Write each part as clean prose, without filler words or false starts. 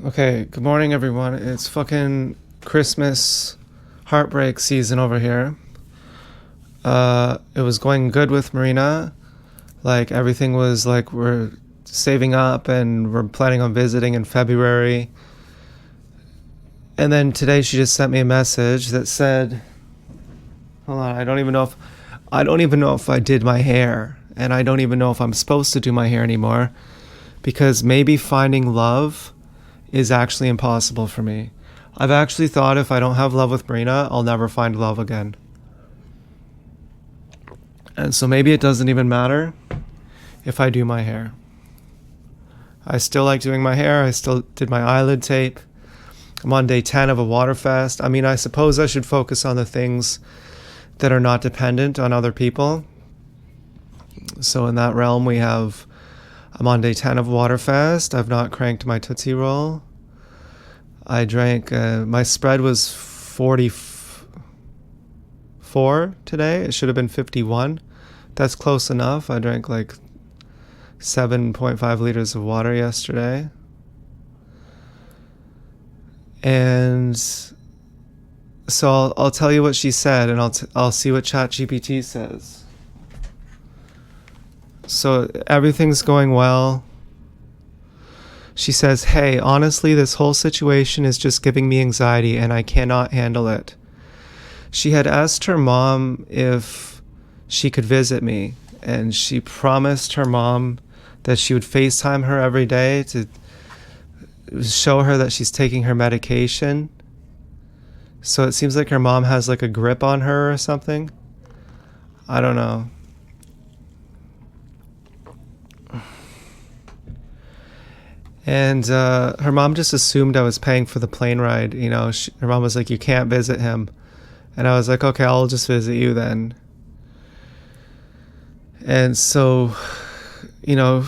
Okay, good morning, everyone. It's fucking Christmas heartbreak season over here. It was going good with Marina. Like, everything was like, we're saving up and we're planning on visiting in February. And then today she just sent me a message that said, hold on, I don't even know if I did my hair. And I don't even know if I'm supposed to do my hair anymore. Because maybe finding love is actually impossible for me. I've actually thought if I don't have love with Marina, I'll never find love again. And so maybe it doesn't even matter if I do my hair. I still like doing my hair. I still did my eyelid tape. I'm on day 10 of a water fast. I mean, I suppose I should focus on the things that are not dependent on other people. So in that realm, I'm on day 10 of water fast. I've not cranked my Tootsie Roll. I drank, my spread was 44 today. It should have been 51. That's close enough. I drank like 7.5 liters of water yesterday. And so I'll tell you what she said, and I'll see what ChatGPT says. So everything's going well. She says, hey, honestly, this whole situation is just giving me anxiety and I cannot handle it. She had asked her mom if she could visit me, and she promised her mom that she would FaceTime her every day to show her that she's taking her medication. So it seems like her mom has like a grip on her or something. I don't know. And her mom just assumed I was paying for the plane ride. You know, her mom was like, you can't visit him. And I was like, okay, I'll just visit you then. And so, you know,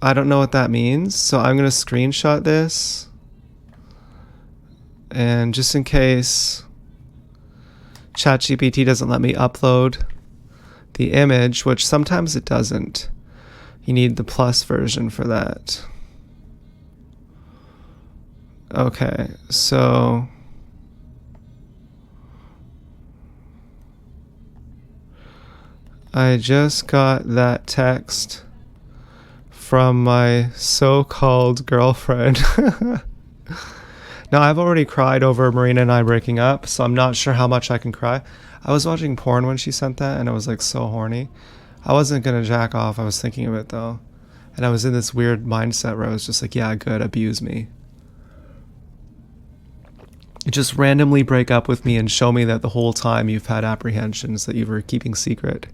I don't know what that means. So I'm going to screenshot this. And just in case ChatGPT doesn't let me upload the image, which sometimes it doesn't. You need the plus version for that. Okay, so I just got that text from my so-called girlfriend. Now, I've already cried over Marina and I breaking up, so I'm not sure how much I can cry. I was watching porn when she sent that, and I was like so horny. I wasn't going to jack off. I was thinking of it, though. And I was in this weird mindset where I was just like, yeah, good, abuse me. Just randomly break up with me and show me that the whole time you've had apprehensions that you were keeping secret.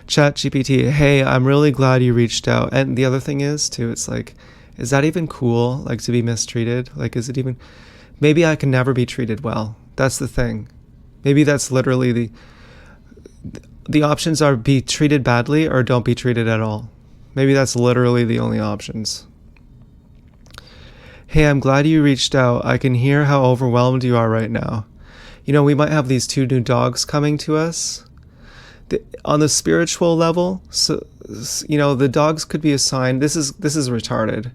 ChatGPT, hey, I'm really glad you reached out. And the other thing is, too, it's like, is that even cool, like, to be mistreated? Like, is it even... Maybe I can never be treated well. That's the thing. Maybe that's literally the options are be treated badly or don't be treated at all. Maybe that's literally the only options. Hey, I'm glad you reached out. I can hear how overwhelmed you are right now. You know, we might have these 2 new dogs coming to us. On the spiritual level, so, you know, the dogs could be a sign. This is retarded.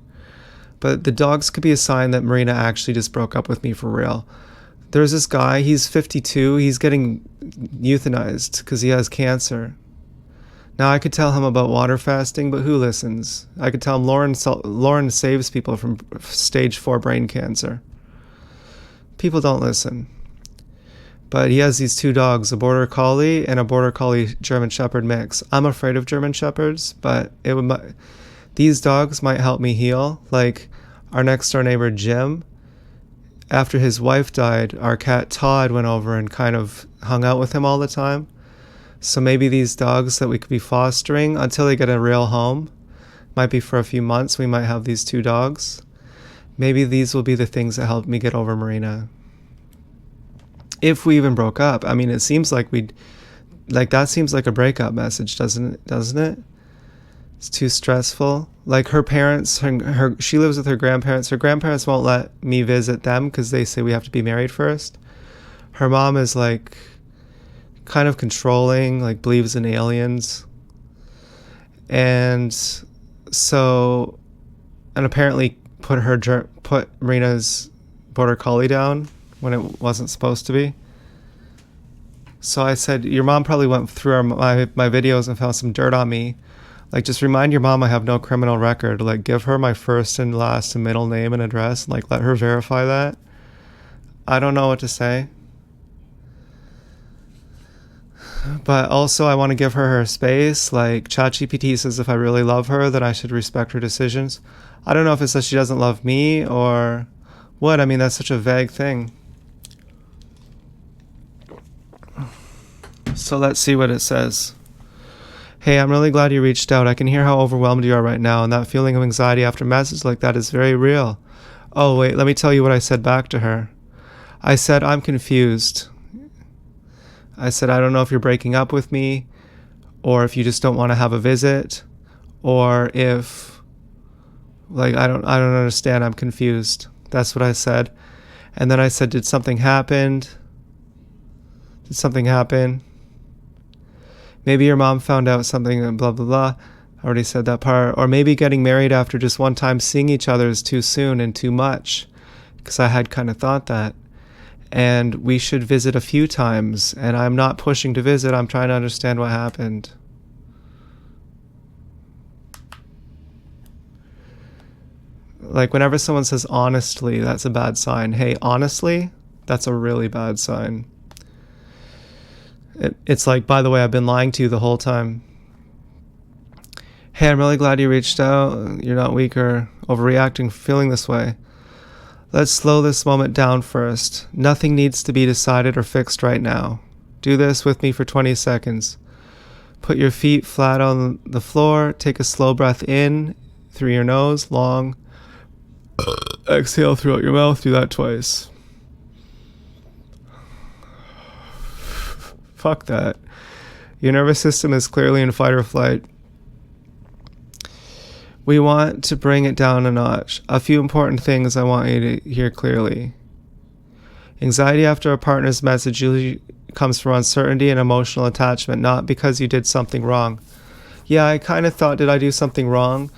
But the dogs could be a sign that Marina actually just broke up with me for real. There's this guy, he's 52, he's getting euthanized because he has cancer. Now, I could tell him about water fasting, but who listens? I could tell him Lauren saves people from stage 4 brain cancer. People don't listen. But he has these 2 dogs, a border collie and a border collie German shepherd mix. I'm afraid of German shepherds, but these dogs might help me heal. Like our next door neighbor, Jim. After his wife died, our cat Todd went over and kind of hung out with him all the time. So maybe these dogs that we could be fostering until they get a real home, might be for a few months, we might have these 2 dogs. Maybe these will be the things that help me get over Marina. If we even broke up. I mean, it seems like that seems like a breakup message, doesn't it? It's too stressful. Like her parents, she lives with her grandparents. Her grandparents won't let me visit them because they say we have to be married first. Her mom is like kind of controlling, like believes in aliens. And so and apparently put Marina's border collie down when it wasn't supposed to be. So I said, your mom probably went through my videos and found some dirt on me. Like, just remind your mom I have no criminal record. Like, give her my first and last and middle name and address. And, like, let her verify that. I don't know what to say. But also, I want to give her space. Like, ChatGPT says if I really love her, then I should respect her decisions. I don't know if it says she doesn't love me or what. I mean, that's such a vague thing. So let's see what it says. Hey, I'm really glad you reached out. I can hear how overwhelmed you are right now, and that feeling of anxiety after a message like that is very real. Oh, wait, let me tell you what I said back to her. I said, I'm confused. I said, I don't know if you're breaking up with me, or if you just don't want to have a visit, or if, like, I don't understand. I'm confused. That's what I said. And then I said, did something happen? Did something happen? Maybe your mom found out something and blah, blah, blah. I already said that part. Or maybe getting married after just one time seeing each other is too soon and too much. Because I had kind of thought that. And we should visit a few times. And I'm not pushing to visit. I'm trying to understand what happened. Like, whenever someone says honestly, that's a bad sign. Hey, honestly, that's a really bad sign. It's like, by the way, I've been lying to you the whole time. Hey, I'm really glad you reached out. You're not weak or overreacting for feeling this way. Let's slow this moment down first. Nothing needs to be decided or fixed right now. Do this with me for 20 seconds. Put your feet flat on the floor. Take a slow breath in through your nose, long. Exhale throughout your mouth. Do that twice. Fuck that. Your nervous system is clearly in fight or flight. We want to bring it down a notch. A few important things I want you to hear clearly. Anxiety after a partner's message usually comes from uncertainty and emotional attachment, not because you did something wrong. Yeah, I kind of thought, did I do something wrong?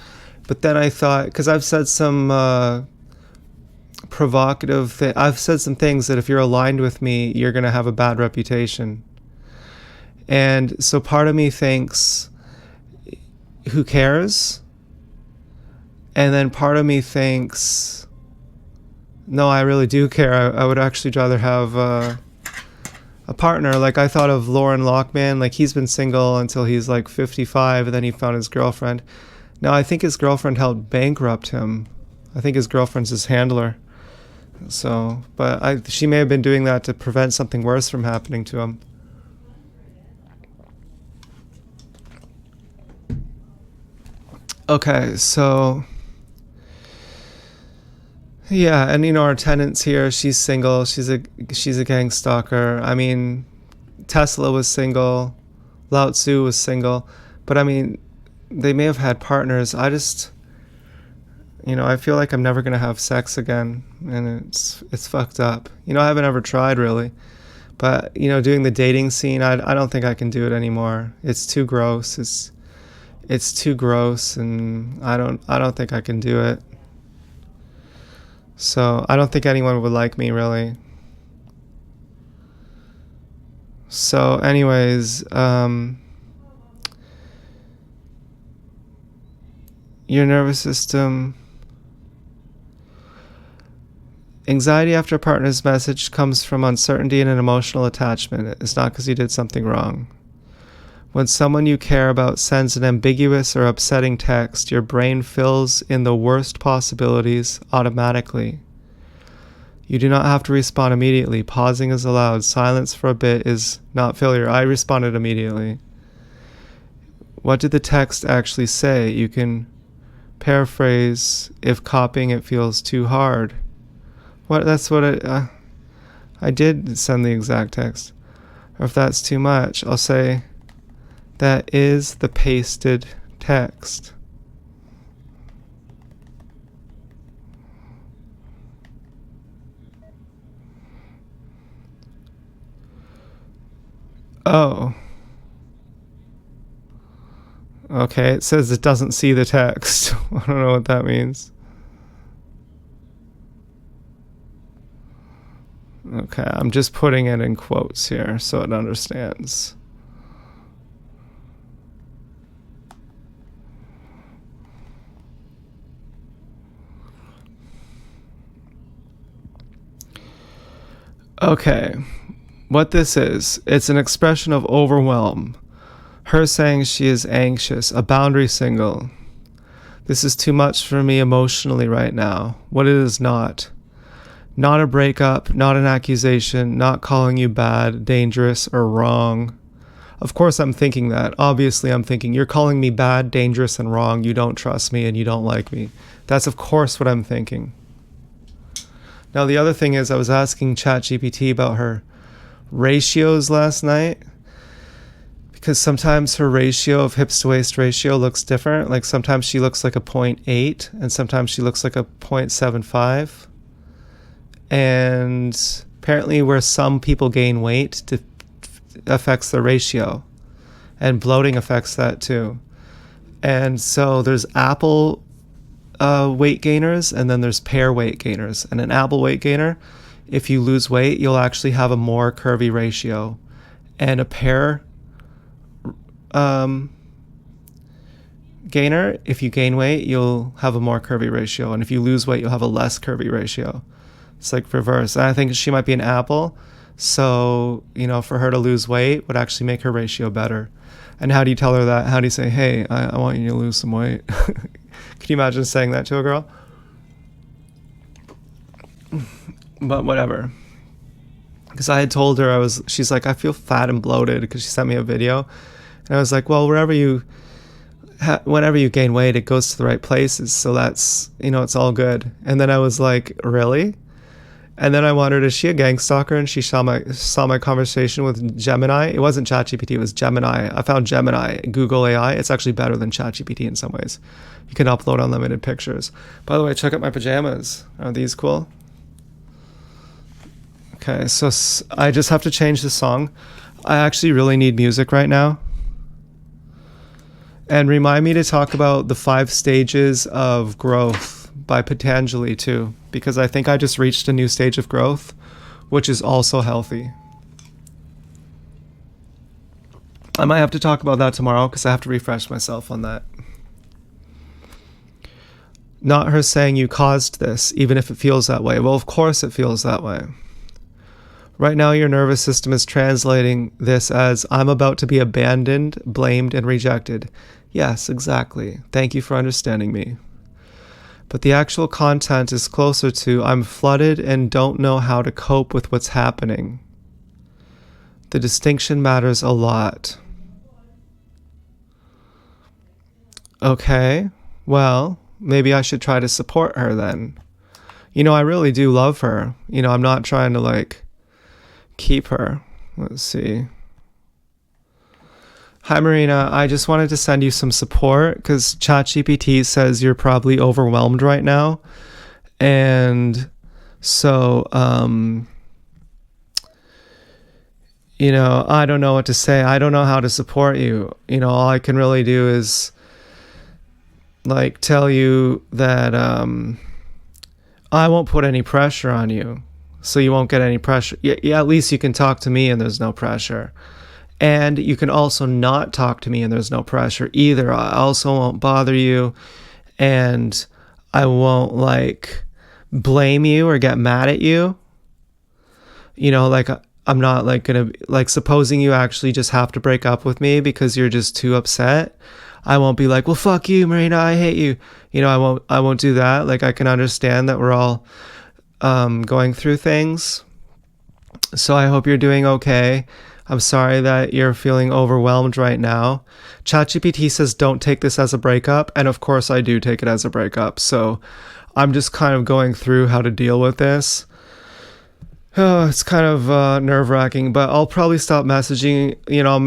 But then I thought, because I've said some provocative I've said some things that if you're aligned with me, you're going to have a bad reputation. And so part of me thinks, who cares? And then part of me thinks, no, I really do care. I would actually rather have a partner. Like, I thought of Lauren Lockman. Like, he's been single until he's like 55, and then he found his girlfriend. Now, I think his girlfriend helped bankrupt him. I think his girlfriend's his handler. So, but she may have been doing that to prevent something worse from happening to him. Okay, so yeah, and you know, our tenant's here. She's single. She's a gang stalker. I mean, Tesla was single, Lao Tzu was single, but I mean, they may have had partners. I just, you know, I feel like I'm never gonna have sex again, and it's fucked up. You know, I haven't ever tried really, but you know, doing the dating scene, I don't think I can do it anymore. It's too gross. It's too gross, and I don't think I can do it. So I don't think anyone would like me, really. So anyways, your nervous system. Anxiety after a partner's message comes from uncertainty and an emotional attachment. It's not because you did something wrong. When someone you care about sends an ambiguous or upsetting text, your brain fills in the worst possibilities automatically. You do not have to respond immediately. Pausing is allowed. Silence for a bit is not failure. I responded immediately. What did the text actually say? You can paraphrase if copying it feels too hard. That's what I did send the exact text. Or if that's too much, I'll say, that is the pasted text. Oh. Okay, it says it doesn't see the text. I don't know what that means. Okay, I'm just putting it in quotes here so it understands. Okay, what this is, it's an expression of overwhelm. Her saying she is anxious, a boundary single. This is too much for me emotionally right now. What it is not. Not a breakup, not an accusation, not calling you bad, dangerous, or wrong. Of course I'm thinking that. Obviously I'm thinking, you're calling me bad, dangerous, and wrong. You don't trust me and you don't like me. That's of course what I'm thinking. Now the other thing is, I was asking ChatGPT about her ratios last night, because sometimes her ratio of hips to waist ratio looks different. Like sometimes she looks like a 0.8 and sometimes she looks like a 0.75. And apparently where some people gain weight affects the ratio, and bloating affects that too. And so there's apple weight gainers, and then there's pear weight gainers. And an apple weight gainer, if you lose weight, you'll actually have a more curvy ratio. And a pear gainer, if you gain weight, you'll have a more curvy ratio. And if you lose weight, you'll have a less curvy ratio. It's like reverse. And I think she might be an apple. So, for her to lose weight would actually make her ratio better. And how do you tell her that? How do you say, hey, I want you to lose some weight? Can you imagine saying that to a girl? But whatever. Because I had told her, she's like, I feel fat and bloated, because she sent me a video. And I was like, well, whenever you gain weight, it goes to the right places. So that's, it's all good. And then I was like, really? And then I wondered, is she a gang stalker? And she saw my conversation with Gemini. It wasn't ChatGPT, it was Gemini. I found Gemini, Google AI. It's actually better than ChatGPT in some ways. You can upload unlimited pictures. By the way, check out my pajamas. Are these cool? Okay, so I just have to change the song. I actually really need music right now. And remind me to talk about the 5 stages of growth by Patanjali too, because I think I just reached a new stage of growth, which is also healthy. I might have to talk about that tomorrow because I have to refresh myself on that. Not her saying you caused this, even if it feels that way. Well, of course it feels that way. Right now your nervous system is translating this as, I'm about to be abandoned, blamed, and rejected. Yes, exactly. Thank you for understanding me. But the actual content is closer to, I'm flooded and don't know how to cope with what's happening. The distinction matters a lot. Okay, well, maybe I should try to support her then. I really do love her. I'm not trying to keep her. Let's see. Hi, Marina. I just wanted to send you some support because ChatGPT says you're probably overwhelmed right now. And so, I don't know what to say. I don't know how to support you. All I can really do is tell you that I won't put any pressure on you. So you won't get any pressure. Yeah, at least you can talk to me and there's no pressure. And you can also not talk to me and there's no pressure either. I also won't bother you, and I won't blame you or get mad at you. I'm not gonna supposing you actually just have to break up with me because you're just too upset. I won't be like, well, fuck you, Marina, I hate you. I won't do that. I can understand that we're all going through things. So I hope you're doing okay. I'm sorry that you're feeling overwhelmed right now. ChatGPT says don't take this as a breakup, and of course I do take it as a breakup. So I'm just kind of going through how to deal with this. Oh, it's kind of nerve-wracking, but I'll probably stop messaging.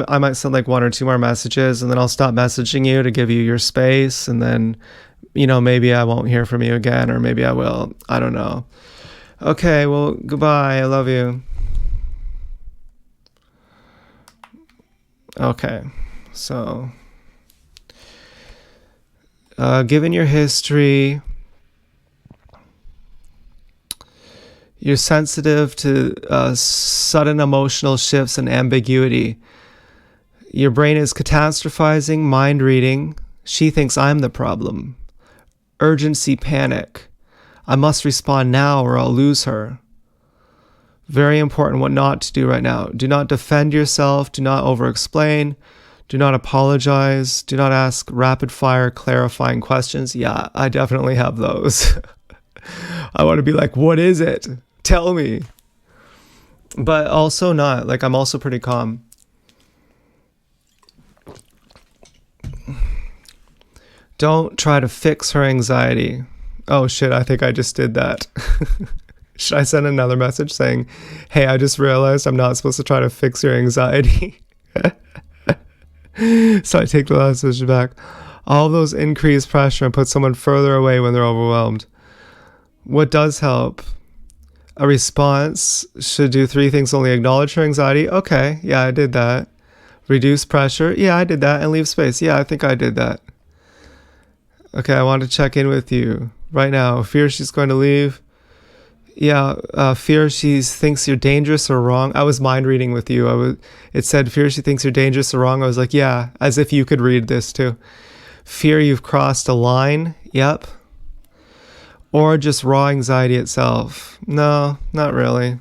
I might send 1 or 2 more messages, and then I'll stop messaging you to give you your space, and then, maybe I won't hear from you again, or maybe I will. I don't know. Okay, well, goodbye. I love you. Okay, so given your history, You're sensitive to sudden emotional shifts and ambiguity. Your brain is catastrophizing, mind reading. She thinks I'm the problem. Urgency, panic. I must respond now or I'll lose her. Very important what not to do right now. Do not defend yourself. Do not over-explain. Do not apologize. Do not ask rapid-fire clarifying questions. Yeah, I definitely have those. I want to be like, what is it? Tell me. But also not. Like, I'm also pretty calm. Don't try to fix her anxiety. Oh shit, I think I just did that. Should I send another message saying, hey, I just realized I'm not supposed to try to fix your anxiety? So I take the message back. All those increase pressure and put someone further away when they're overwhelmed. What does help? A response should do 3 things only. Acknowledge her anxiety. Okay, yeah, I did that. Reduce pressure. Yeah, I did that. And leave space. Yeah, I think I did that. Okay, I want to check in with you right now. Fear she's going to leave. Yeah, fear she thinks you're dangerous or wrong. I was mind reading with you. It said fear she thinks you're dangerous or wrong. I was like, yeah, as if you could read this too. Fear you've crossed a line. Yep. Or just raw anxiety itself. No, not really.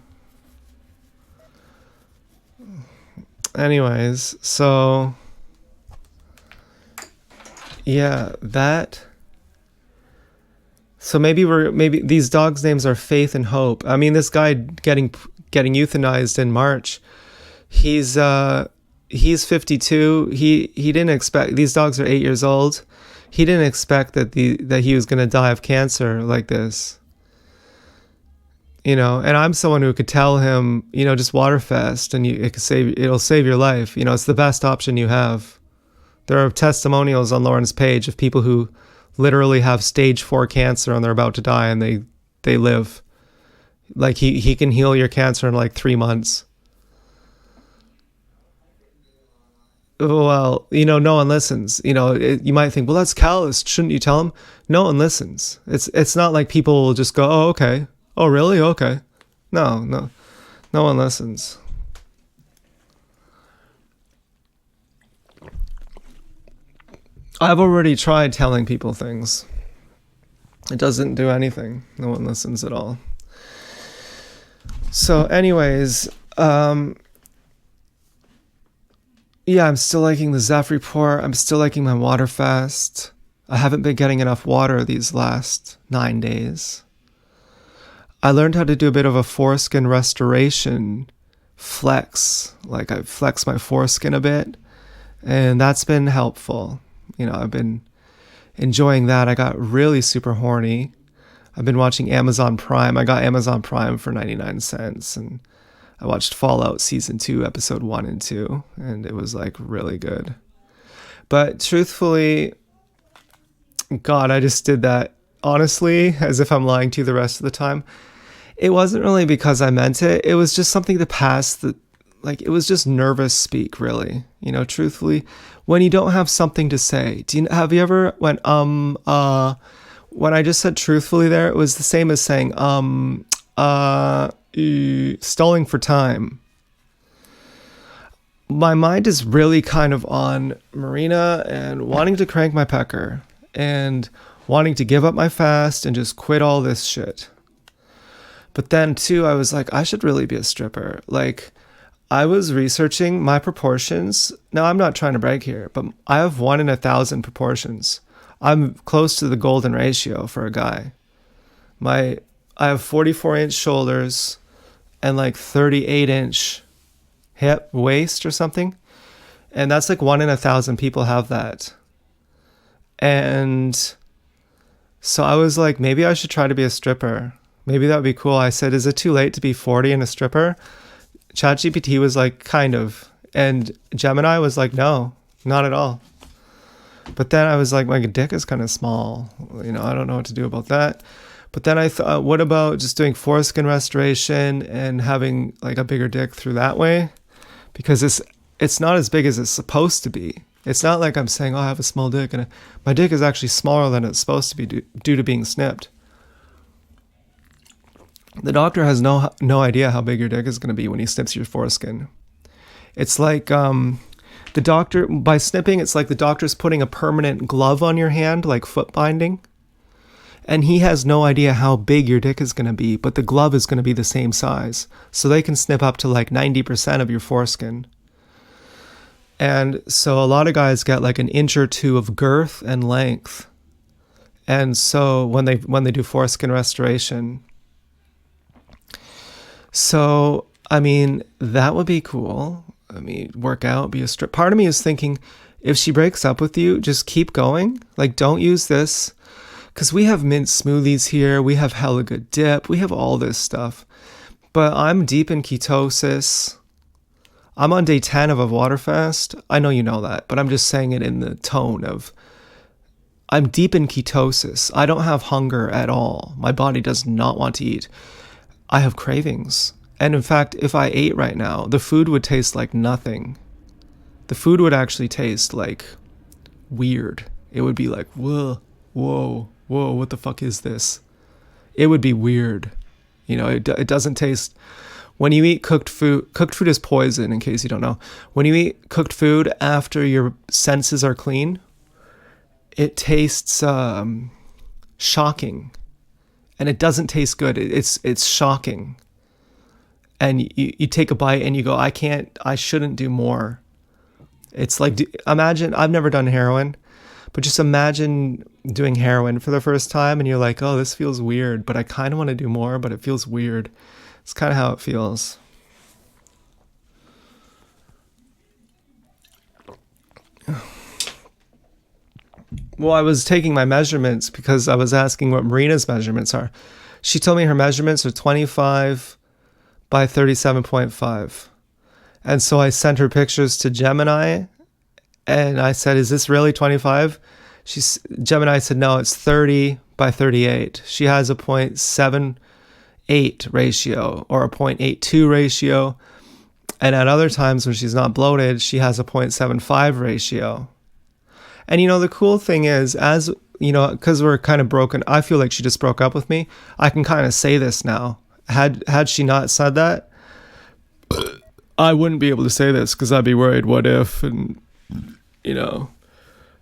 Anyways, so yeah, that. So maybe these dogs' names are Faith and Hope. I mean, this guy getting euthanized in March. He's 52. He didn't expect, these dogs are 8 years old. He didn't expect that he was going to die of cancer like this. You know, and I'm someone who could tell him, you know, just water fast and it'll save your life. You know, it's the best option you have. There are testimonials on Lauren's page of people who literally have stage 4 cancer and they're about to die and they live. Like he can heal your cancer in like 3 months. Well, you know, no one listens. You know, you might think, well, that's callous. Shouldn't you tell them? No one listens. It's not like people will just go, oh, okay. Oh, really? Okay. No one listens. I've already tried telling people things. It doesn't do anything. No one listens at all. So anyways, yeah, I'm still liking the Zeph report. I'm still liking my water fast. I haven't been getting enough water these last 9 days. I learned how to do a bit of a foreskin restoration flex. Like I flex my foreskin a bit, and that's been helpful. You know, I've been enjoying that. I got really super horny. I've been watching Amazon Prime. I got Amazon Prime for 99 cents, and I watched Fallout Season 2, Episode 1 and 2, and it was like really good. But truthfully, God, I just did that honestly, as if I'm lying to you the rest of the time. It wasn't really because I meant it. It was just something to pass like it was just nervous speak, really. You know, truthfully, when you don't have something to say. Have you ever went, when I just said truthfully there, it was the same as saying, stalling for time. My mind is really kind of on Marina and wanting to crank my pecker and wanting to give up my fast and just quit all this shit. But then too, I was like, I should really be a stripper. Like, I was researching my proportions. Now, I'm not trying to brag here, but I have 1 in 1,000 proportions. I'm close to the golden ratio for a guy. I have 44-inch shoulders and like 38-inch hip waist or something. And that's like 1 in 1,000 people have that. And so I was like, maybe I should try to be a stripper. Maybe that would be cool. I said, is it too late to be 40 and a stripper? ChatGPT was like, kind of. And Gemini was like, no, not at all. But then I was like, my dick is kind of small. You know, I don't know what to do about that. But then I thought, what about just doing foreskin restoration and having like a bigger dick through that way? Because it's not as big as it's supposed to be. It's not like I'm saying, oh, I have a small dick. And my dick is actually smaller than it's supposed to be due to being snipped. The doctor has no idea how big your dick is going to be when he snips your foreskin. It's like the doctor, by snipping, it's like the doctor's putting a permanent glove on your hand, like foot binding. And he has no idea how big your dick is going to be, but the glove is going to be the same size. So they can snip up to like 90% of your foreskin. And so a lot of guys get like an inch or two of girth and length. And so when they do foreskin restoration, so I mean, that would be cool. I mean, work out, be a strip. Part of me is thinking, if she breaks up with you, just keep going. Like, don't use this. Because we have mint smoothies here. We have hella good dip. We have all this stuff. But I'm deep in ketosis. I'm on day 10 of a water fast. I know you know that, but I'm just saying it in the tone of, I'm deep in ketosis. I don't have hunger at all. My body does not want to eat. I have cravings. And in fact, if I ate right now, the food would taste like nothing. The food would actually taste like weird. It would be like, whoa, what the fuck is this? It would be weird. You know, it doesn't taste... When you eat cooked food is poison, in case you don't know. When you eat cooked food after your senses are clean, it tastes shocking. And it doesn't taste good. It's shocking. And you take a bite and you go, I shouldn't do more. It's like, imagine, I've never done heroin, but just imagine doing heroin for the first time and you're like, oh, this feels weird, but I kind of want to do more, but it feels weird. It's kind of how it feels. Well, I was taking my measurements because I was asking what Marina's measurements are. She told me her measurements are 25 by 37.5. And so I sent her pictures to Gemini and I said, is this really 25? Gemini said, no, it's 30 by 38. She has a 0.78 ratio or a 0.82 ratio. And at other times when she's not bloated, she has a 0.75 ratio. And, you know, the cool thing is, as, you know, because we're kind of broken, I feel like she just broke up with me. I can kind of say this now. Had she not said that, I wouldn't be able to say this because I'd be worried, what if, and, you know.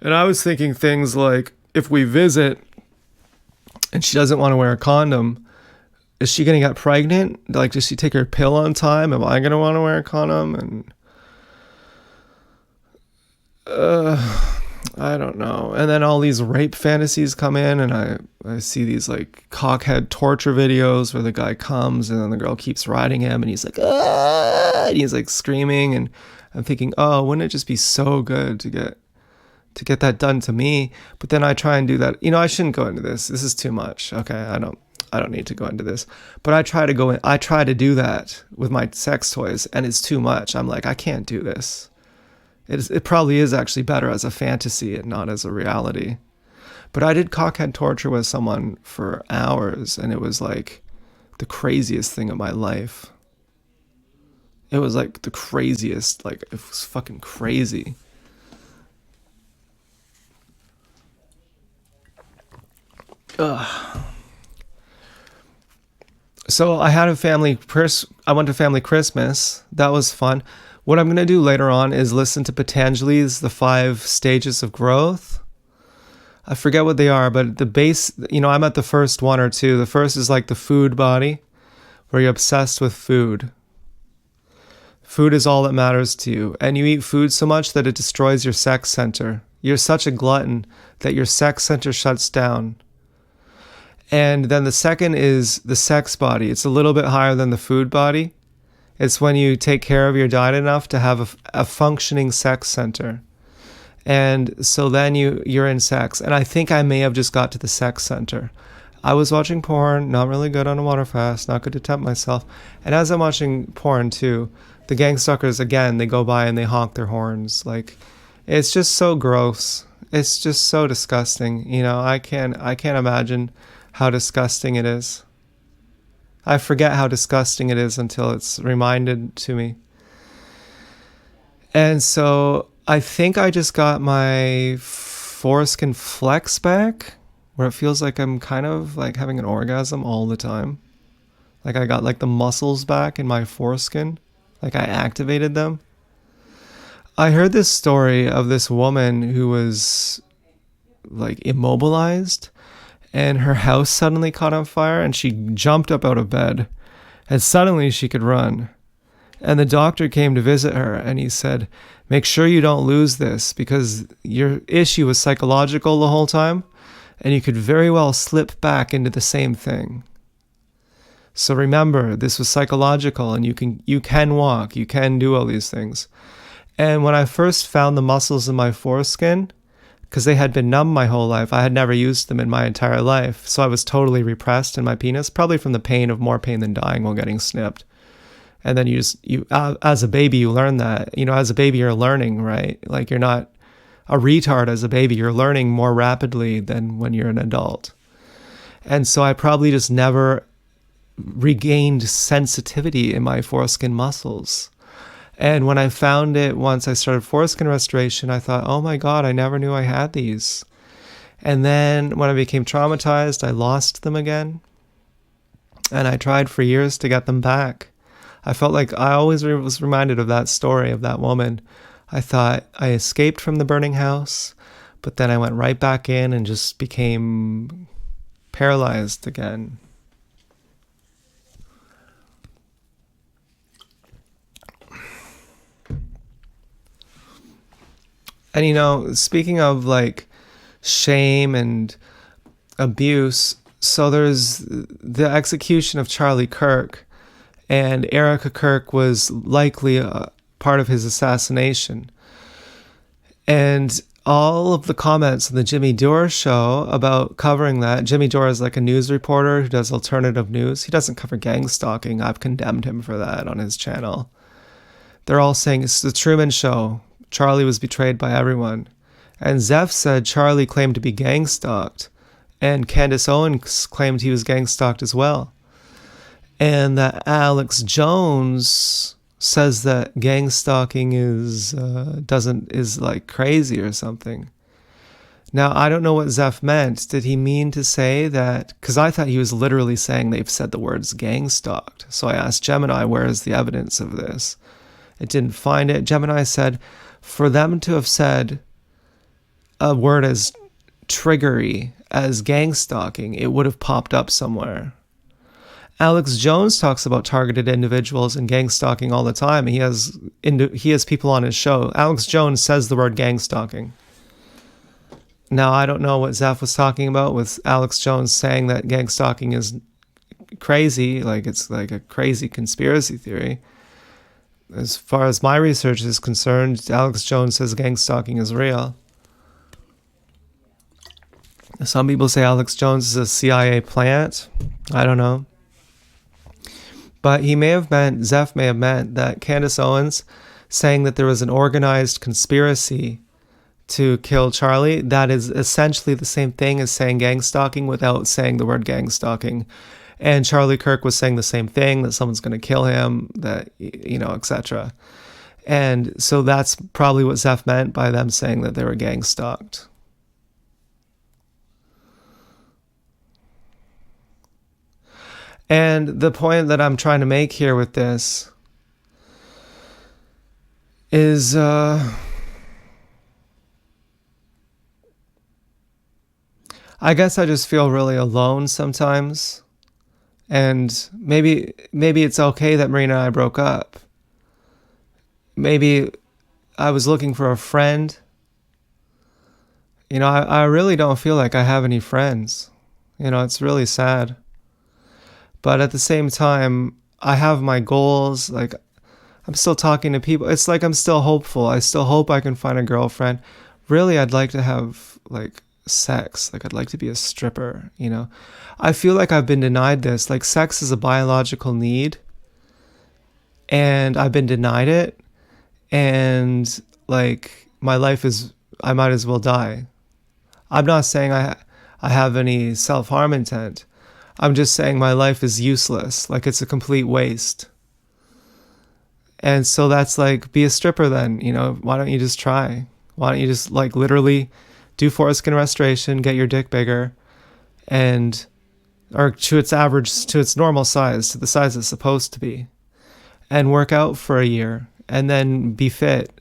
And I was thinking things like, if we visit and she doesn't want to wear a condom, is she going to get pregnant? Like, does she take her pill on time? Am I going to want to wear a condom? And I don't know. And then all these rape fantasies come in and I see these like cockhead torture videos where the guy comes and then the girl keeps riding him and he's like, ah! And he's like screaming. And I'm thinking, oh, wouldn't it just be so good to get that done to me? But then I try and do that. You know, I shouldn't go into this. This is too much. Okay. I don't need to go into this, but I try to do that with my sex toys and it's too much. I'm like, I can't do this. It probably is actually better as a fantasy and not as a reality. But I did cockhead torture with someone for hours, and it was like the craziest thing of my life. It was like the craziest, like it was fucking crazy. Ugh. So I went to family Christmas. That was fun. What I'm going to do later on is listen to Patanjali's The 5 Stages of Growth. I forget what they are, but the base, you know, I'm at the first one or two. The first is like the food body, where you're obsessed with food. Food is all that matters to you. And you eat food so much that it destroys your sex center. You're such a glutton that your sex center shuts down. And then the second is the sex body. It's a little bit higher than the food body. It's when you take care of your diet enough to have a functioning sex center. And so then you're in sex. And I think I may have just got to the sex center. I was watching porn, not really good on a water fast, not good to tempt myself. And as I'm watching porn too, the gangstalkers, again, they go by and they honk their horns. Like, it's just so gross. It's just so disgusting. You know, I can't imagine how disgusting it is. I forget how disgusting it is until it's reminded to me. And so I think I just got my foreskin flex back, where it feels like I'm kind of like having an orgasm all the time. Like I got like the muscles back in my foreskin. Like I activated them. I heard this story of this woman who was like immobilized and her house suddenly caught on fire and she jumped up out of bed and suddenly she could run. And the doctor came to visit her and he said, make sure you don't lose this because your issue was psychological the whole time and you could very well slip back into the same thing. So remember, this was psychological and you can walk, you can do all these things. And when I first found the muscles in my foreskin, because they had been numb my whole life, I had never used them in my entire life. So I was totally repressed in my penis, probably from the pain of more pain than dying while getting snipped. And then as a baby, you learn that, as a baby, you're learning, right? Like you're not a retard as a baby. You're learning more rapidly than when you're an adult. And so I probably just never regained sensitivity in my foreskin muscles. And when I found it, once I started foreskin restoration, I thought, oh my God, I never knew I had these. And then when I became traumatized, I lost them again. And I tried for years to get them back. I felt like I always was reminded of that story of that woman. I thought I escaped from the burning house, but then I went right back in and just became paralyzed again. And speaking of like shame and abuse, so there's the execution of Charlie Kirk, and Erica Kirk was likely a part of his assassination. And all of the comments on the Jimmy Dore show about covering that, Jimmy Dore is like a news reporter who does alternative news. He doesn't cover gang stalking. I've condemned him for that on his channel. They're all saying it's the Truman Show. Charlie was betrayed by everyone. And Zeph said Charlie claimed to be gang stalked. And Candace Owens claimed he was gang stalked as well. And that Alex Jones says that gang stalking is like crazy or something. Now, I don't know what Zeph meant. Did he mean to say that? Because I thought he was literally saying they've said the words gang stalked. So I asked Gemini, where is the evidence of this? It didn't find it. Gemini said, for them to have said a word as triggery as gang stalking, it would have popped up somewhere. Alex Jones talks about targeted individuals and gang stalking all the time. He has people on his show. Alex Jones says the word gang stalking. Now, I don't know what Zeph was talking about with Alex Jones saying that gang stalking is crazy, like it's like a crazy conspiracy theory. As far as my research is concerned, Alex Jones says gang stalking is real. Some people say Alex Jones is a CIA plant. I don't know. But Zeph may have meant that Candace Owens saying that there was an organized conspiracy to kill Charlie, that is essentially the same thing as saying gang stalking without saying the word gang stalking. And Charlie Kirk was saying the same thing, that someone's going to kill him, that, etc. And so that's probably what Zeph meant by them saying that they were gang stalked. And the point that I'm trying to make here with this is I guess I just feel really alone sometimes. And maybe it's okay that Marina and I broke up. Maybe I was looking for a friend. I really don't feel like I have any friends. It's really sad. But at the same time, I have my goals. Like, I'm still talking to people. It's like I'm still hopeful. I still hope I can find a girlfriend. Really, I'd like to have, like, sex. Like, I'd like to be a stripper, I feel like I've been denied this. Like, sex is a biological need. And I've been denied it. And, like, my life is, I might as well die. I'm not saying I have any self-harm intent. I'm just saying my life is useless. Like, it's a complete waste. And so that's like, be a stripper then, why don't you just try? Why don't you just like literally do foreskin restoration, get your dick bigger, and or to its average, to its normal size, to the size it's supposed to be, and work out for a year, and then be fit,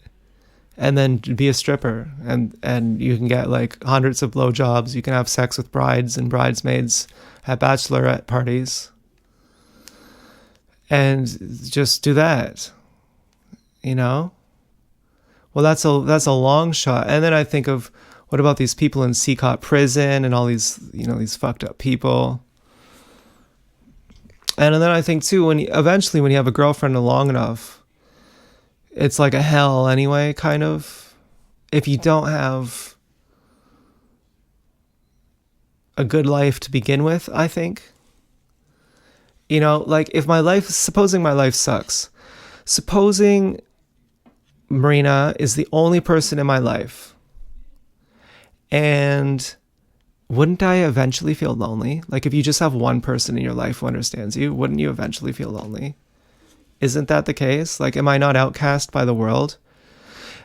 and then be a stripper, and you can get like hundreds of blowjobs. You can have sex with brides and bridesmaids at bachelorette parties, and just do that, you know? Well, that's a long shot. And then I think of, what about these people in Seacott prison and all these, these fucked up people? And then I think too, eventually when you have a girlfriend long enough, it's like a hell anyway, kind of. If you don't have a good life to begin with, I think. Like if supposing my life sucks, supposing Marina is the only person in my life, and wouldn't I eventually feel lonely? Like if you just have one person in your life who understands you, wouldn't you eventually feel lonely? Isn't that the case? Like, am I not outcast by the world?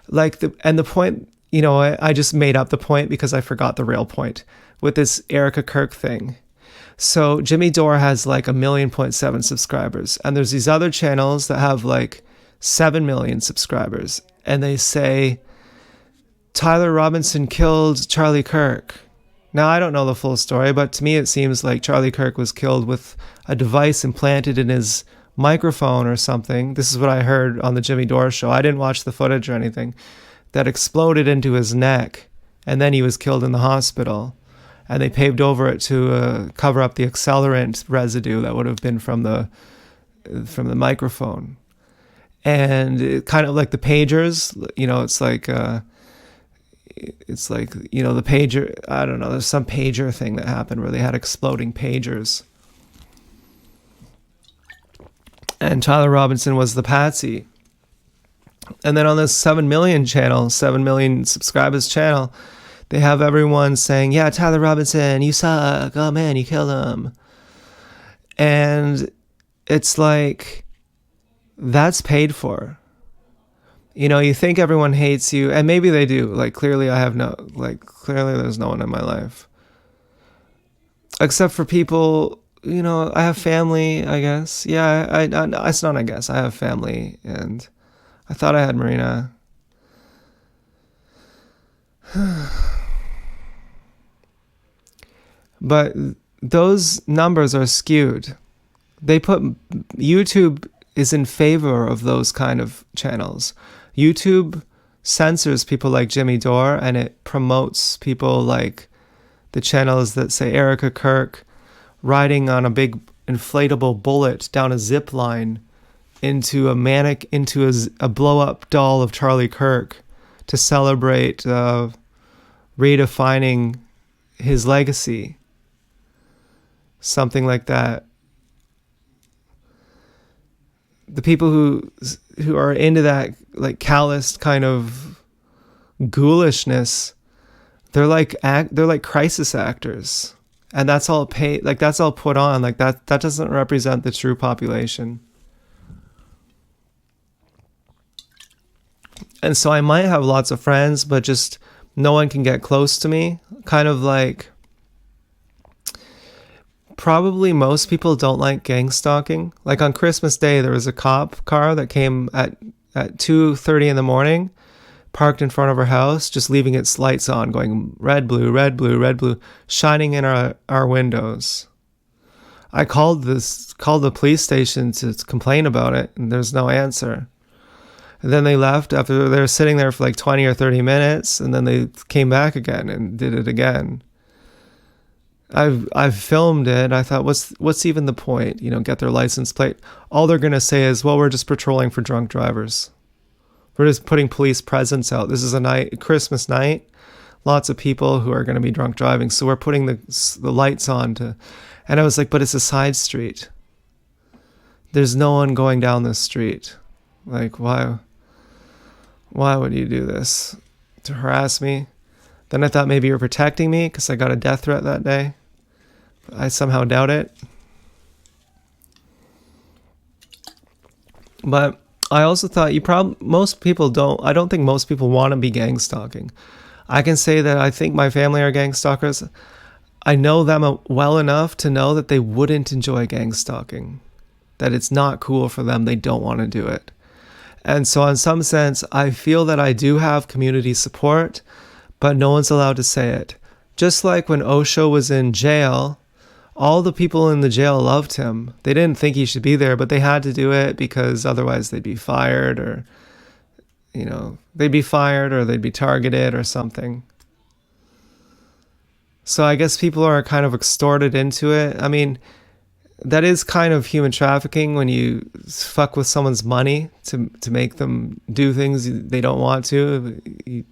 Like the point, I just made up the point because I forgot the real point with this Erica Kirk thing. So Jimmy Dore has like 1.7 million subscribers, and there's these other channels that have like 7 million subscribers, and they say Tyler Robinson killed Charlie Kirk. Now, I don't know the full story, but to me it seems like Charlie Kirk was killed with a device implanted in his microphone or something. This is what I heard on the Jimmy Dore show. I didn't watch the footage or anything. That exploded into his neck, and then he was killed in the hospital. And they paved over it to cover up the accelerant residue that would have been from the microphone. And it kind of like the pagers, it's like the pager. I don't know. There's some pager thing that happened where they had exploding pagers. And Tyler Robinson was the patsy. And then on this 7 million subscribers channel, they have everyone saying, yeah, Tyler Robinson, you suck. Oh man, you killed him. And it's like, that's paid for. You think everyone hates you, and maybe they do. Like, clearly there's no one in my life. Except for people, I have family, I guess. Yeah, it's not I guess. I have family, and I thought I had Marina. But those numbers are skewed. YouTube is in favor of those kind of channels. YouTube censors people like Jimmy Dore, and it promotes people like the channels that say Erica Kirk riding on a big inflatable bullet down a zip line into a blow-up doll of Charlie Kirk to celebrate redefining his legacy. Something like that. The people who are into that like calloused kind of ghoulishness, they're like crisis actors, and that's all paid. Like that's all put on. Like that doesn't represent the true population. And so I might have lots of friends, but just no one can get close to me. Kind of like, probably most people don't like gang stalking. Like on Christmas Day, there was a cop car that came at 2:30 in the morning, parked in front of our house, just leaving its lights on, going red, blue, red, blue, red, blue, shining in our windows. I called the police station to complain about it, and there's no answer. And then they left after they were sitting there for like 20 or 30 minutes, and then they came back again and did it again. I've filmed it. I thought, what's even the point? Get their license plate. All they're gonna say is, well, we're just patrolling for drunk drivers. We're just putting police presence out. This is Christmas night. Lots of people who are gonna be drunk driving, so we're putting the lights on to. And I was like, but it's a side street. There's no one going down this street. Like, why would you do this? To harass me? Then I thought maybe you're protecting me because I got a death threat that day. I somehow doubt it. But I also thought most people don't. I don't think most people want to be gang stalking. I can say that I think my family are gang stalkers. I know them well enough to know that they wouldn't enjoy gang stalking, that it's not cool for them. They don't want to do it. And so in some sense, I feel that I do have community support, but no one's allowed to say it. Just like when Osho was in jail, all the people in the jail loved him. They didn't think he should be there, but they had to do it because otherwise they'd be fired, or, they'd be fired or they'd be targeted or something. So I guess people are kind of extorted into it. I mean, that is kind of human trafficking when you fuck with someone's money to make them do things they don't want to. You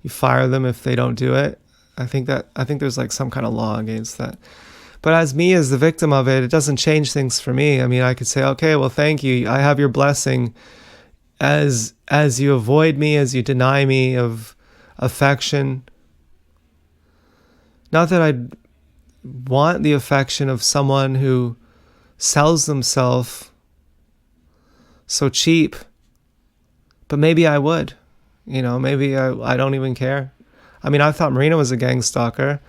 fire them if they don't do it. I think there's like some kind of law against that. But as the victim of it, it doesn't change things for me. I mean, I could say, okay, well, thank you. I have your blessing as you avoid me, as you deny me of affection. Not that I want the affection of someone who sells themselves so cheap, but maybe I would. Maybe I don't even care. I mean, I thought Marina was a gang stalker,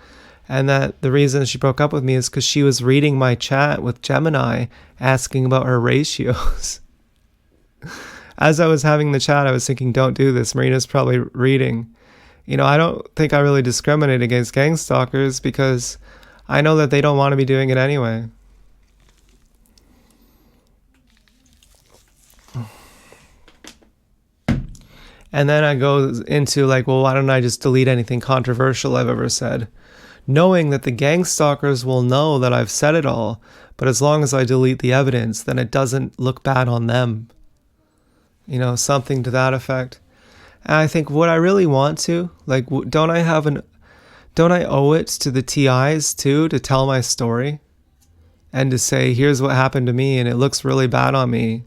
and that the reason she broke up with me is because she was reading my chat with Gemini, asking about her ratios. As I was having the chat, I was thinking, don't do this. Marina's probably reading. I don't think I really discriminate against gang stalkers because I know that they don't want to be doing it anyway. And then I go into like, well, why don't I just delete anything controversial I've ever said? Knowing that the gang stalkers will know that I've said it all, but as long as I delete the evidence, then it doesn't look bad on them. Something to that effect. And I think what I really want to, like, don't I owe it to the TIs too to tell my story and to say, here's what happened to me and it looks really bad on me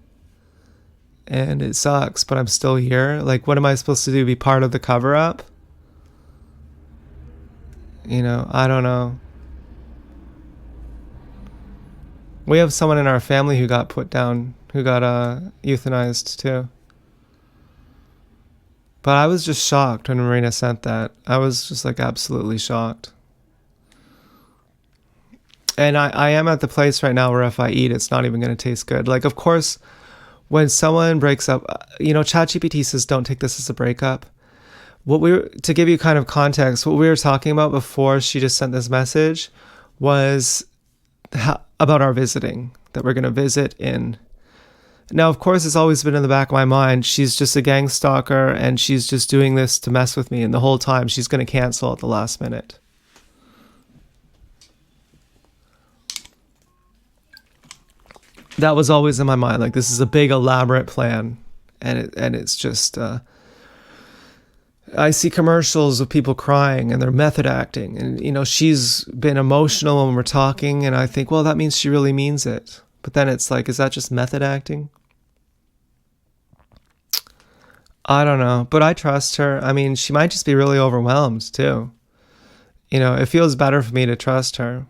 and it sucks, but I'm still here. Like, what am I supposed to do? Be part of the cover up? I don't know. We have someone in our family who got put down, who got euthanized too. But I was just shocked when Marina sent that. I was just like absolutely shocked. And I am at the place right now where if I eat, it's not even going to taste good. Like, of course, when someone breaks up, ChatGPT says don't take this as a breakup. To give you kind of context, what we were talking about before she just sent this message was about our visiting, that we're going to visit in. Now, of course, it's always been in the back of my mind, she's just a gang stalker and she's just doing this to mess with me. And the whole time she's going to cancel at the last minute. That was always in my mind. Like, this is a big elaborate plan. And it's just, I see commercials of people crying and they're method acting. And, she's been emotional when we're talking. And I think, well, that means she really means it. But then it's like, is that just method acting? I don't know, but I trust her. I mean, she might just be really overwhelmed too. It feels better for me to trust her.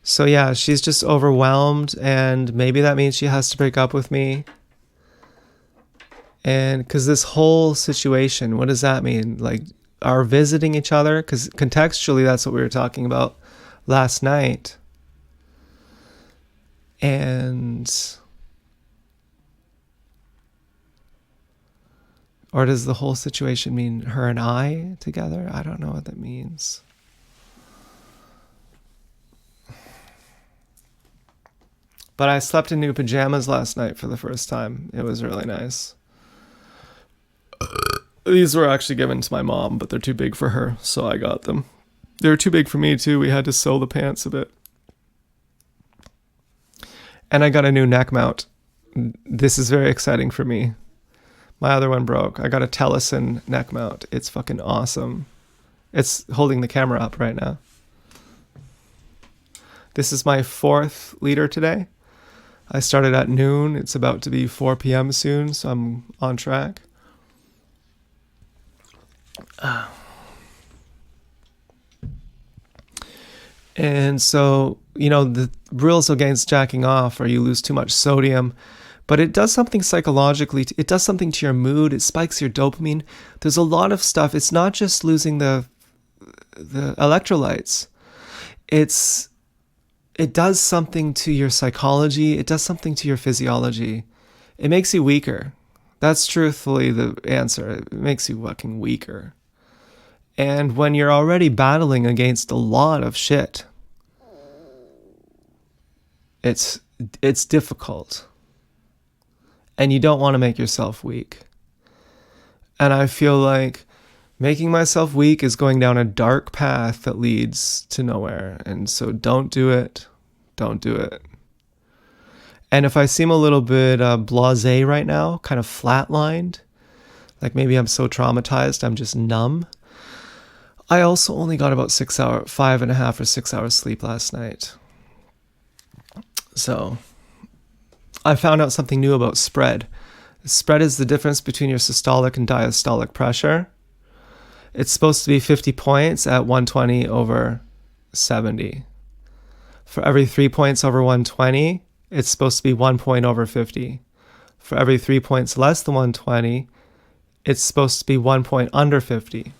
So yeah, she's just overwhelmed and maybe that means she has to break up with me. And because this whole situation, what does that mean? Like, our visiting each other? Because contextually, that's what we were talking about last night. Or does the whole situation mean her and I together? I don't know what that means. But I slept in new pajamas last night for the first time. It was really nice. These were actually given to my mom, but they're too big for her, so I got them. They were too big for me too. We had to sew the pants a bit. And I got a new neck mount. This is very exciting for me. My other one broke. I got a Tellison neck mount. It's fucking awesome. It's holding the camera up right now. This is my 4th liter today. I started at noon. It's about to be 4 p.m. soon, so I'm on track. And so, the rules against jacking off are you lose too much sodium, but it does something psychologically. It does something to your mood. It spikes your dopamine. There's a lot of stuff. It's not just losing the the electrolytes. It does something to your psychology. It does something to your physiology. It makes you weaker. That's truthfully the answer. It makes you fucking weaker. And when you're already battling against a lot of shit, it's difficult. And you don't want to make yourself weak. And I feel like making myself weak is going down a dark path that leads to nowhere. And so don't do it. Don't do it. And if I seem a little bit blasé right now, kind of flatlined, like maybe I'm so traumatized, I'm just numb. I also only got about 5.5 or 6 hours sleep last night. So I found out something new about spread. Spread is the difference between your systolic and diastolic pressure. It's supposed to be 50 points at 120 over 70. For every 3 points over 120, it's supposed to be 1 point over 50. For every 3 points less than 120, it's supposed to be 1 point under 50.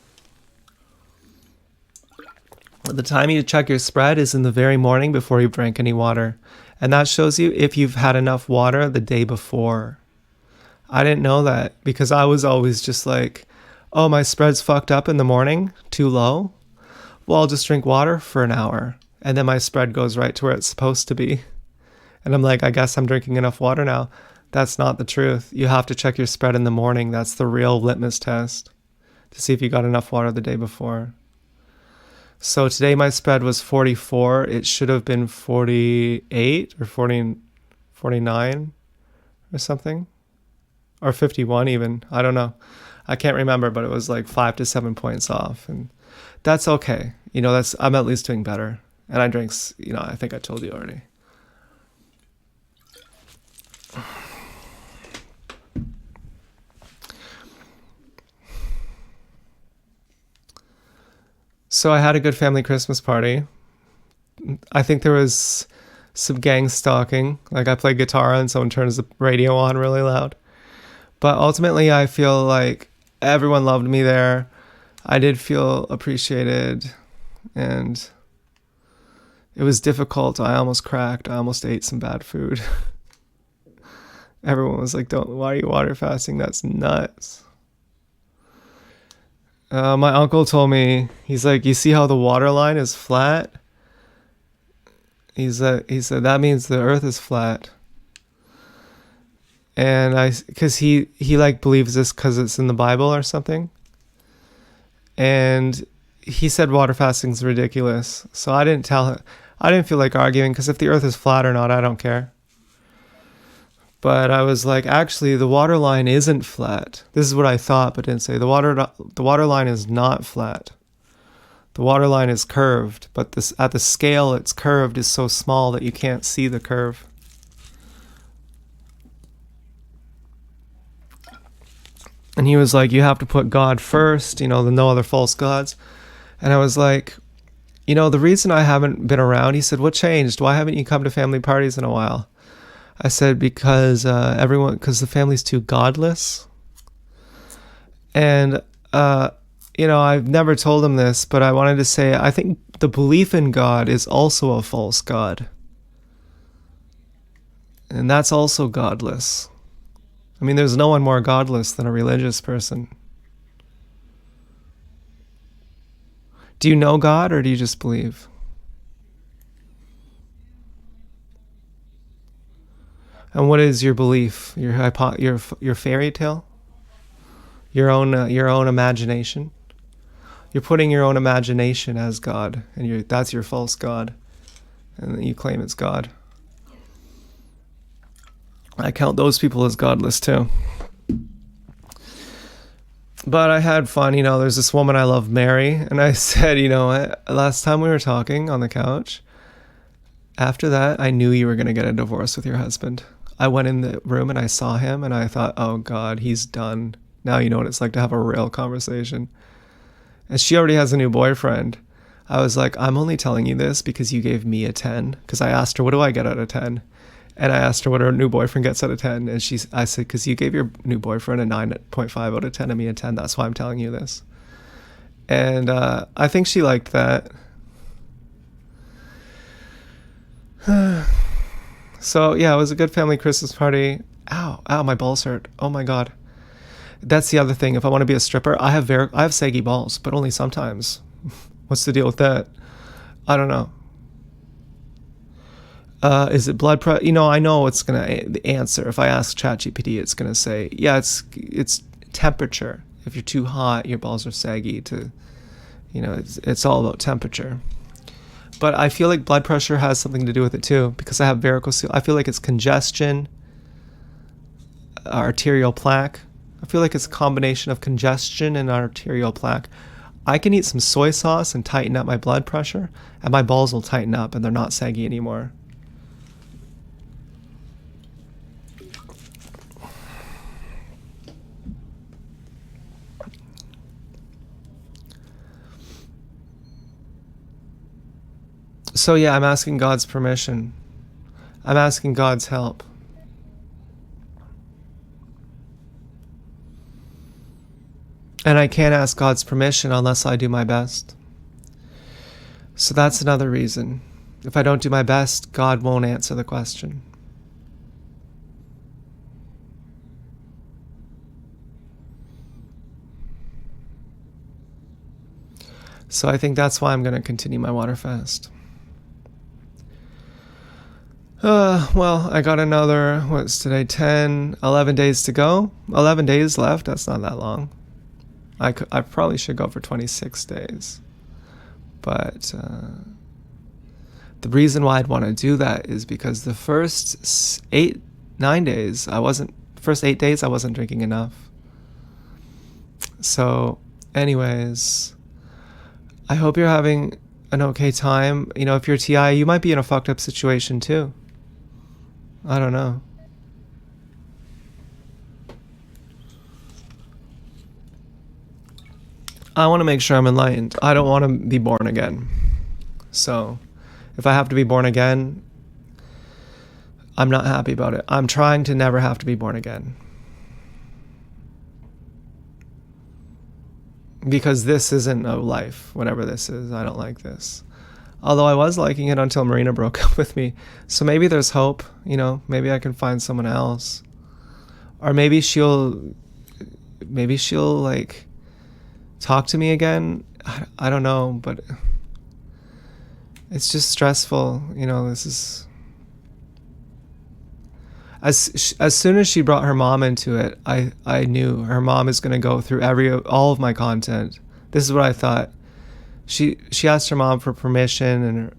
The time you check your spread is in the very morning before you drank any water. And that shows you if you've had enough water the day before. I didn't know that because I was always just like, oh, my spread's fucked up in the morning, too low. Well, I'll just drink water for an hour. And then my spread goes right to where it's supposed to be. And I'm like, I guess I'm drinking enough water now. That's not the truth. You have to check your spread in the morning. That's the real litmus test to see if you got enough water the day before. So today my spread was 44. It should have been 48 or 49 or something. Or 51 even. I don't know. I can't remember, but it was like 5 to 7 points off. And that's okay. I'm at least doing better. And I drank, I think I told you already. So I had a good family Christmas party. I think there was some gang stalking. Like I played guitar and someone turns the radio on really loud. But ultimately I feel like everyone loved me there. I did feel appreciated and it was difficult. I almost cracked. I almost ate some bad food. Everyone was like, why are you water fasting? That's nuts. My uncle told me, he's like, you see how the water line is flat? He said, that means the earth is flat. And because he like believes this because it's in the Bible or something. And he said water fasting is ridiculous. So I didn't feel like arguing because if the earth is flat or not, I don't care. But I was like, actually, the water line isn't flat. This is what I thought, but didn't say. The water line is not flat. The water line is curved, but at the scale it's curved is so small that you can't see the curve. And he was like, you have to put God first, the no other false gods. And I was like, the reason I haven't been around, he said, what changed? Why haven't you come to family parties in a while? I said, because the family's too godless. And, I've never told him this, but I wanted to say, I think the belief in God is also a false god. And that's also godless. I mean, there's no one more godless than a religious person. Do you know God or do you just believe? And what is your belief? Your fairy tale? Your own imagination? You're putting your own imagination as God, and that's your false God, and you claim it's God. I count those people as godless too. But I had fun, there's this woman I love, Mary, and I said, last time we were talking on the couch, after that, I knew you were going to get a divorce with your husband. I went in the room and I saw him and I thought, oh God, he's done. Now you know what it's like to have a real conversation. And she already has a new boyfriend. I was like, I'm only telling you this because you gave me a 10. Because I asked her, what do I get out of 10? And I asked her what her new boyfriend gets out of 10. And I said, because you gave your new boyfriend a 9.5 out of 10 and me a 10. That's why I'm telling you this. And I think she liked that. So yeah, it was a good family Christmas party. Ow, my balls hurt. Oh my god. That's the other thing. If I want to be a stripper, I have saggy balls, but only sometimes. What's the deal with that? I don't know. Is it blood pressure? I know it's gonna answer. If I ask ChatGPT, it's gonna say, yeah, it's temperature. If you're too hot, your balls are saggy. It's all about temperature. But I feel like blood pressure has something to do with it too, because I have varicose. I feel like it's congestion, arterial plaque. I feel like it's a combination of congestion and arterial plaque. I can eat some soy sauce and tighten up my blood pressure, and my balls will tighten up and they're not saggy anymore. So yeah, I'm asking God's permission. I'm asking God's help. And I can't ask God's permission unless I do my best. So that's another reason. If I don't do my best, God won't answer the question. So I think that's why I'm going to continue my water fast. Well, I got another, what's today, 11 days to go. 11 days left, that's not that long. I probably should go for 26 days. But the reason why I'd want to do that is because the first 8 days, I wasn't drinking enough. So, anyways, I hope you're having an okay time. If you're TI, you might be in a fucked up situation too. I don't know. I want to make sure I'm enlightened. I don't want to be born again. So, if I have to be born again, I'm not happy about it. I'm trying to never have to be born again. Because this isn't a life, whatever this is. I don't like this. Although I was liking it until Marina broke up with me. So maybe there's hope, maybe I can find someone else. Or maybe she'll like talk to me again. I don't know, but it's just stressful. This is as soon as she brought her mom into it, I knew her mom is going to go through all of my content. This is what I thought. She asked her mom for permission and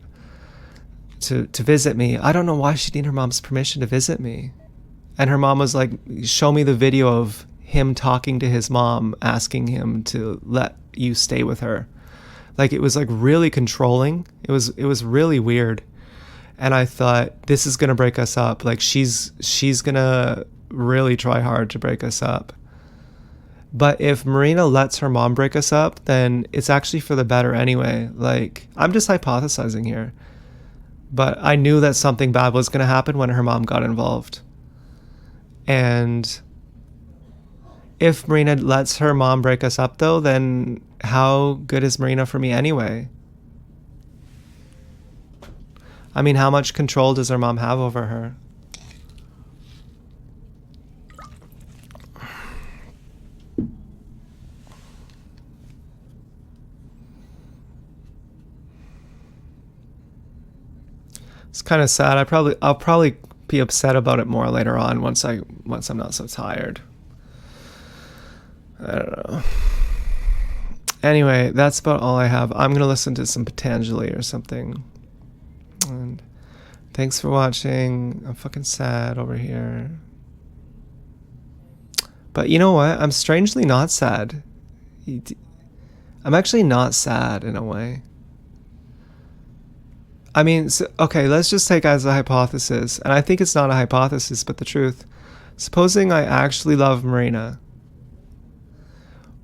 to visit me. I don't know why she needed her mom's permission to visit me. And her mom was like, show me the video of him talking to his mom, asking him to let you stay with her. Like, it was like really controlling. It was really weird. And I thought, this is going to break us up. Like, she's going to really try hard to break us up. But if Marina lets her mom break us up, then it's actually for the better anyway. Like, I'm just hypothesizing here. But I knew that something bad was going to happen when her mom got involved. And if Marina lets her mom break us up, though, then how good is Marina for me anyway? I mean, how much control does her mom have over her? It's kind of sad. I'll probably be upset about it more later on once I'm not so tired. I don't know. Anyway, that's about all I have. I'm gonna listen to some Patanjali or something. And thanks for watching. I'm fucking sad over here. But you know what? I'm strangely not sad. I'm actually not sad in a way. I mean, okay, let's just take as a hypothesis, and I think it's not a hypothesis, but the truth. Supposing I actually love Marina,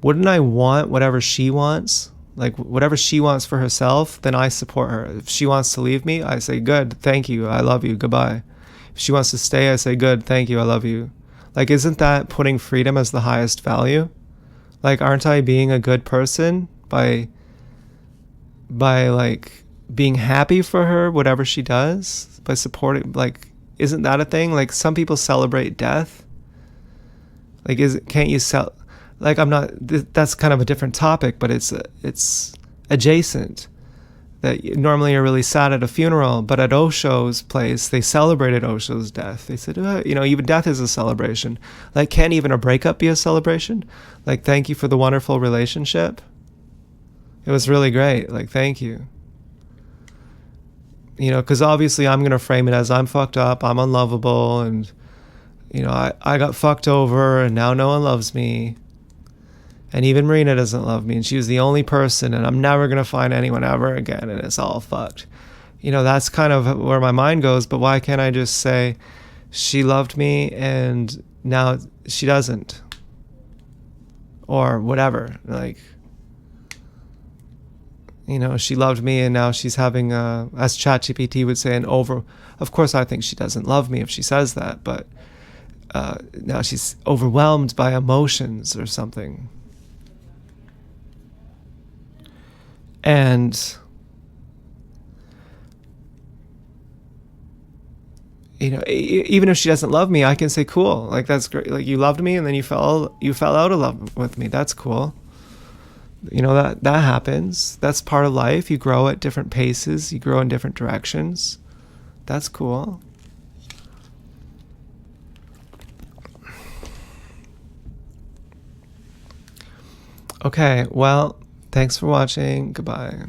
wouldn't I want whatever she wants? Like, whatever she wants for herself, then I support her. If she wants to leave me, I say, good, thank you, I love you, goodbye. If she wants to stay, I say, good, thank you, I love you. Like, isn't that putting freedom as the highest value? Like, aren't I being a good person by like being happy for her, whatever she does, by supporting, like, isn't that a thing? Like, some people celebrate death. Like, can't you like, I'm not, that's kind of a different topic, but it's adjacent. That normally are really sad at a funeral, but at Osho's place, they celebrated Osho's death. They said, even death is a celebration. Like, can't even a breakup be a celebration? Like, thank you for the wonderful relationship. It was really great. Like, thank you. Because obviously I'm going to frame it as I'm fucked up, I'm unlovable, and, I got fucked over, and now no one loves me. And even Marina doesn't love me, and she was the only person, and I'm never going to find anyone ever again, and it's all fucked. That's kind of where my mind goes, but why can't I just say, she loved me, and now she doesn't? Or whatever. Like, she loved me, and now she's having, as ChatGPT would say, of course I think she doesn't love me if she says that, but now she's overwhelmed by emotions or something. And, even if she doesn't love me, I can say, cool, like, that's great. Like, you loved me and then you fell out of love with me. That's cool. That happens. That's part of life. You grow at different paces. You grow in different directions. That's cool. Okay, well, thanks for watching. Goodbye.